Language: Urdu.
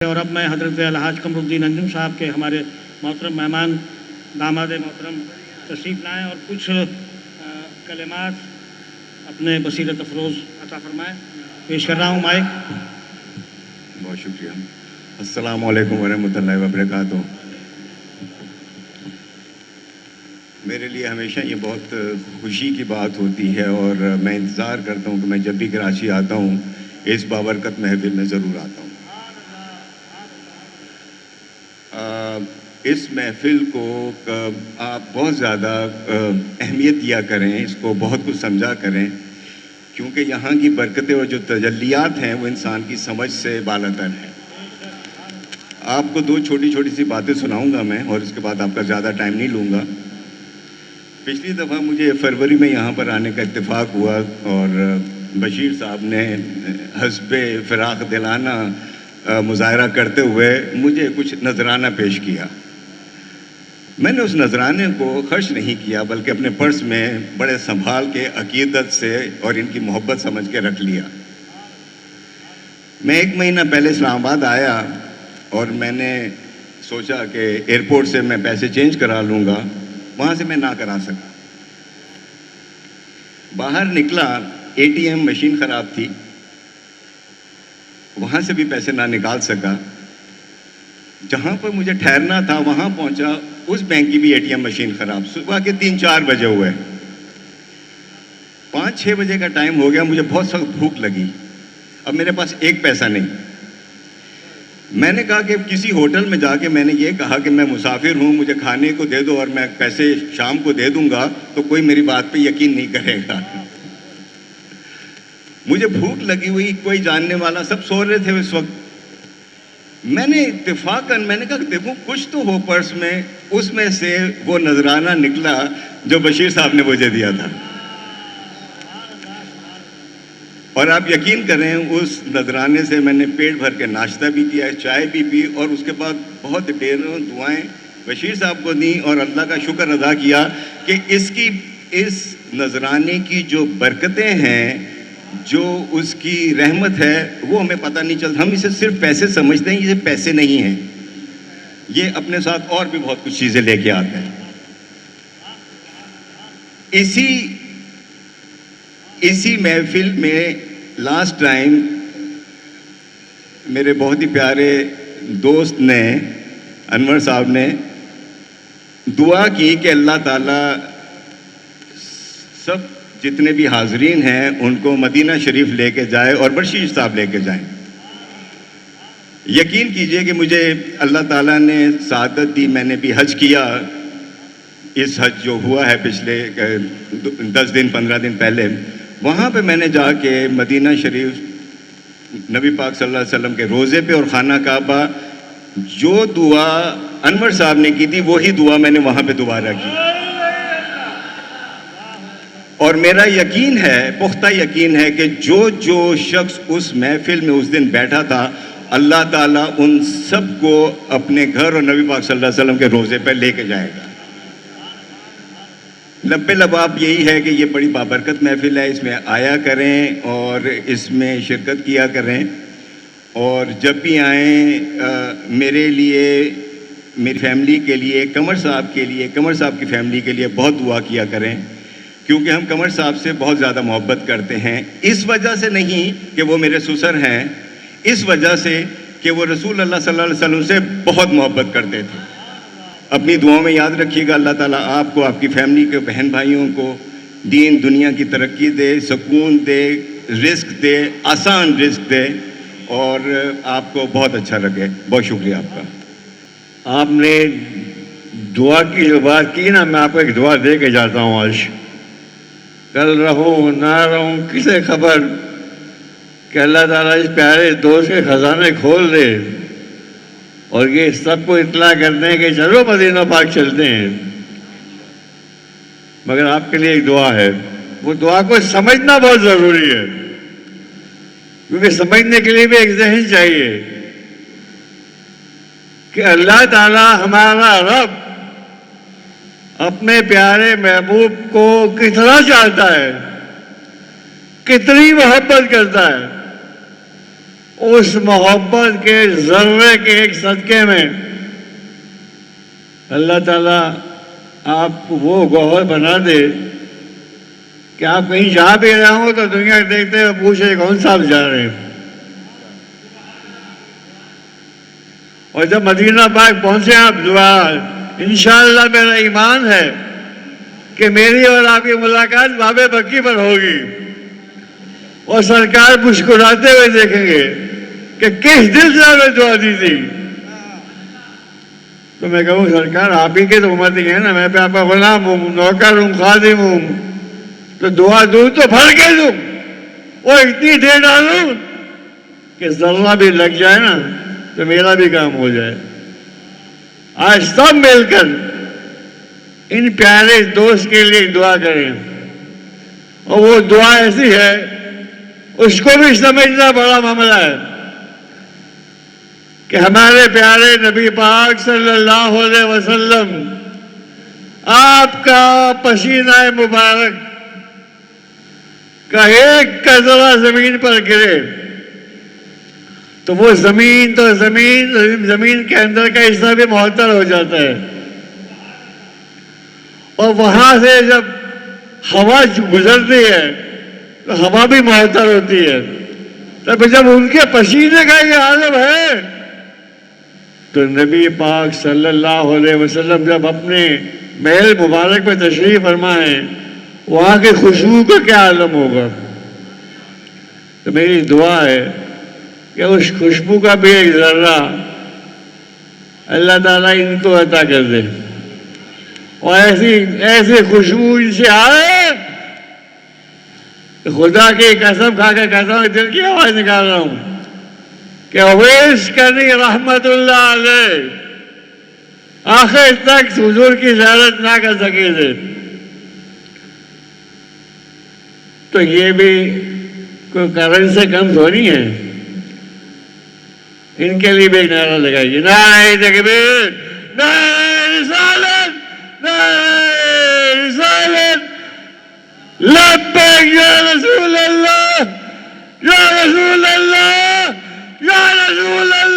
اور اب میں حضرت الحاج قمرالدین انجم صاحب کے ہمارے محترم مہمان داماد محترم تشریف لائیں اور کچھ کلمات اپنے بصیرت افروز عطا فرمائیں. پیش کر رہا ہوں مائک. بہت شکریہ. السلام علیکم ورحمۃ اللہ وبرکاتہ. میرے لیے ہمیشہ یہ بہت خوشی کی بات ہوتی ہے اور میں انتظار کرتا ہوں کہ میں جب بھی کراچی آتا ہوں اس بابرکت محفل میں ضرور آتا ہوں. اس محفل کو آپ بہت زیادہ اہمیت دیا کریں، اس کو بہت کچھ سمجھا کریں، کیونکہ یہاں کی برکتیں اور جو تجلیات ہیں وہ انسان کی سمجھ سے بالاتر ہیں. آپ کو دو چھوٹی چھوٹی سی باتیں سناؤں گا میں، اور اس کے بعد آپ کا زیادہ ٹائم نہیں لوں گا. پچھلی دفعہ مجھے فروری میں یہاں پر آنے کا اتفاق ہوا اور بشیر صاحب نے حسب فراق دلانہ مظاہرہ کرتے ہوئے مجھے کچھ نذرانہ پیش کیا. میں نے اس نذرانے کو خرچ نہیں کیا بلکہ اپنے پرس میں بڑے سنبھال کے عقیدت سے اور ان کی محبت سمجھ کے رکھ لیا. میں 1 مہینہ پہلے اسلام آباد آیا اور میں نے سوچا کہ ایئرپورٹ سے میں پیسے چینج کرا لوں گا، وہاں سے میں نہ کرا سکا. باہر نکلا، ATM مشین خراب تھی، وہاں سے بھی پیسے نہ نکال سکا. جہاں پر مجھے ٹھہرنا تھا وہاں پہنچا، اس بینک کی بھی ATM مشین خراب. صبح کے 3-4 بجے ہوئے، 5-6 بجے کا ٹائم ہو گیا. مجھے بہت سخت بھوک لگی. اب میرے پاس 1 پیسہ نہیں. میں نے کہا کہ کسی ہوٹل میں جا کے میں نے یہ کہا کہ میں مسافر ہوں، مجھے کھانے کو دے دو اور میں پیسے شام کو دے دوں گا تو کوئی میری بات پہ یقین نہیں کرے گا. مجھے بھوک لگی ہوئی، کوئی جاننے والا، سب سو رہے تھے اس وقت. میں نے اتفاقاً میں نے کہا دیکھو کچھ تو ہو پرس میں. اس میں سے وہ نذرانہ نکلا جو بشیر صاحب نے مجھے دیا تھا. اور آپ یقین کریں اس نذرانے سے میں نے پیٹ بھر کے ناشتہ بھی کیا، چائے بھی پی، اور اس کے بعد بہت ڈھیروں دعائیں بشیر صاحب کو دیں اور اللہ کا شکر ادا کیا کہ اس نذرانے کی جو برکتیں ہیں، جو اس کی رحمت ہے، وہ ہمیں پتہ نہیں چلتا. ہم اسے صرف پیسے سمجھتے ہیں، یہ پیسے نہیں ہیں، یہ اپنے ساتھ اور بھی بہت کچھ چیزیں لے کے آتے ہیں. اسی محفل میں لاسٹ ٹائم میرے بہت ہی پیارے دوست نے، انور صاحب نے دعا کی کہ اللہ تعالیٰ سب جتنے بھی حاضرین ہیں ان کو مدینہ شریف لے کے جائے اور بشیر صاحب لے کے جائیں. یقین کیجئے کہ مجھے اللہ تعالیٰ نے سعادت دی. میں نے بھی حج کیا. اس حج جو ہوا ہے پچھلے 10 دن 15 دن پہلے، وہاں پہ میں نے جا کے مدینہ شریف نبی پاک صلی اللہ علیہ وسلم کے روزے پہ اور خانہ کعبہ، جو دعا انور صاحب نے کی تھی وہی دعا میں نے وہاں پہ دوبارہ کی. اور میرا یقین ہے، پختہ یقین ہے کہ جو شخص اس محفل میں اس دن بیٹھا تھا، اللہ تعالیٰ ان سب کو اپنے گھر اور نبی پاک صلی اللہ علیہ وسلم کے روزے پہ لے کے جائے گا. لبے لباب یہی ہے کہ یہ بڑی بابرکت محفل ہے، اس میں آیا کریں اور اس میں شرکت کیا کریں. اور جب بھی آئیں میرے لیے، میری فیملی کے لیے، قمر صاحب کے لیے، قمر صاحب کی فیملی کے لیے بہت دعا کیا کریں، کیونکہ ہم قمر صاحب سے بہت زیادہ محبت کرتے ہیں. اس وجہ سے نہیں کہ وہ میرے سسر ہیں، اس وجہ سے کہ وہ رسول اللہ صلی اللہ علیہ وسلم سے بہت محبت کرتے تھے. اپنی دعاؤں میں یاد رکھیے گا. اللہ تعالیٰ آپ کو، آپ کی فیملی کے بہن بھائیوں کو دین دنیا کی ترقی دے، سکون دے، رزق دے، آسان رزق دے، اور آپ کو بہت اچھا لگے. بہت شکریہ آپ کا. آپ نے دعا کی جو بات کی نا، میں آپ کو ایک دعا دے کے جاتا ہوں. آج کل رہوں نہ رہوں کسے خبر، کہ اللہ تعالیٰ اس پیارے دوست کے خزانے کھول دے اور یہ سب کو اطلاع کر دیں کہ چلو مدینہ پاک چلتے ہیں. مگر آپ کے لیے ایک دعا ہے، وہ دعا کو سمجھنا بہت ضروری ہے، کیونکہ سمجھنے کے لیے بھی ایک ذہن چاہیے کہ اللہ تعالیٰ ہمارا رب اپنے پیارے محبوب کو کتنا چاہتا ہے، کتنی محبت کرتا ہے. اس محبت کے ذرے کے ایک صدقے میں اللہ تعالیٰ آپ کو وہ گوہر بنا دے کہ آپ کہیں جا بھی رہے ہوں تو دنیا دیکھتے ہوئے پوچھے کون صاحب جا رہے ہیں. اور جب مدینہ پاک پہنچے آپ دعا، انشاءاللہ میرا ایمان ہے کہ میری اور آپ کی ملاقات باب بکی پر ہوگی اور سرکار مسکراتے ہوئے دیکھیں گے کہ کس دل سے آپ نے دعا دی تھی. تو میں کہوں سرکار آپ ہی کے تو امتی ہیں نا، میں پہ آپ کا غلام ہوں، نوکر ہوں، خادم ہوں، تو دعا دوں تو بھر کے دوں اور اتنی دے ڈالوں کہ ذرہ بھی لگ جائے نا تو میرا بھی کام ہو جائے. آج سب مل کر ان پیارے دوست کے لیے دعا کریں، اور وہ دعا ایسی ہے اس کو بھی سمجھنا بڑا معاملہ ہے کہ ہمارے پیارے نبی پاک صلی اللہ علیہ وسلم آپ کا پسینہ مبارک کا ایک قطرہ زمین پر گرے تو وہ زمین کے اندر کا حصہ بھی معطل ہو جاتا ہے، اور وہاں سے جب ہوا گزرتی ہے تو ہوا بھی معطل ہوتی ہے. تب جب ان کے پسینے کا یہ عالم ہے تو نبی پاک صلی اللہ علیہ وسلم جب اپنے محل مبارک میں تشریف فرمائیں وہاں کی خوشبو کا کیا عالم ہوگا. تو میری دعا ہے کہ اس خوشبو کا بھی ایک ذرہ اللہ تعالیٰ ان کو عطا کر دے، اور ایسی خوشبو ان سے آئے کہ خدا کی قسم کھا کے کہتا ہوں، دل کی آواز نکال رہا ہوں کہ اویس کرنی رحمت اللہ علیہ آخر تک حضور کی زیارت نہ کر سکے تھے. تو یہ بھی کوئی کرن سے کم تھوڑی ہے. ان کے لیے بھی ایک نعرہ لگائیے، نعرہ تکبیر، نعرہ رسالت، نعرہ رسالت، لبیک یا رسول اللہ، یا رسول اللہ، یا رسول اللہ.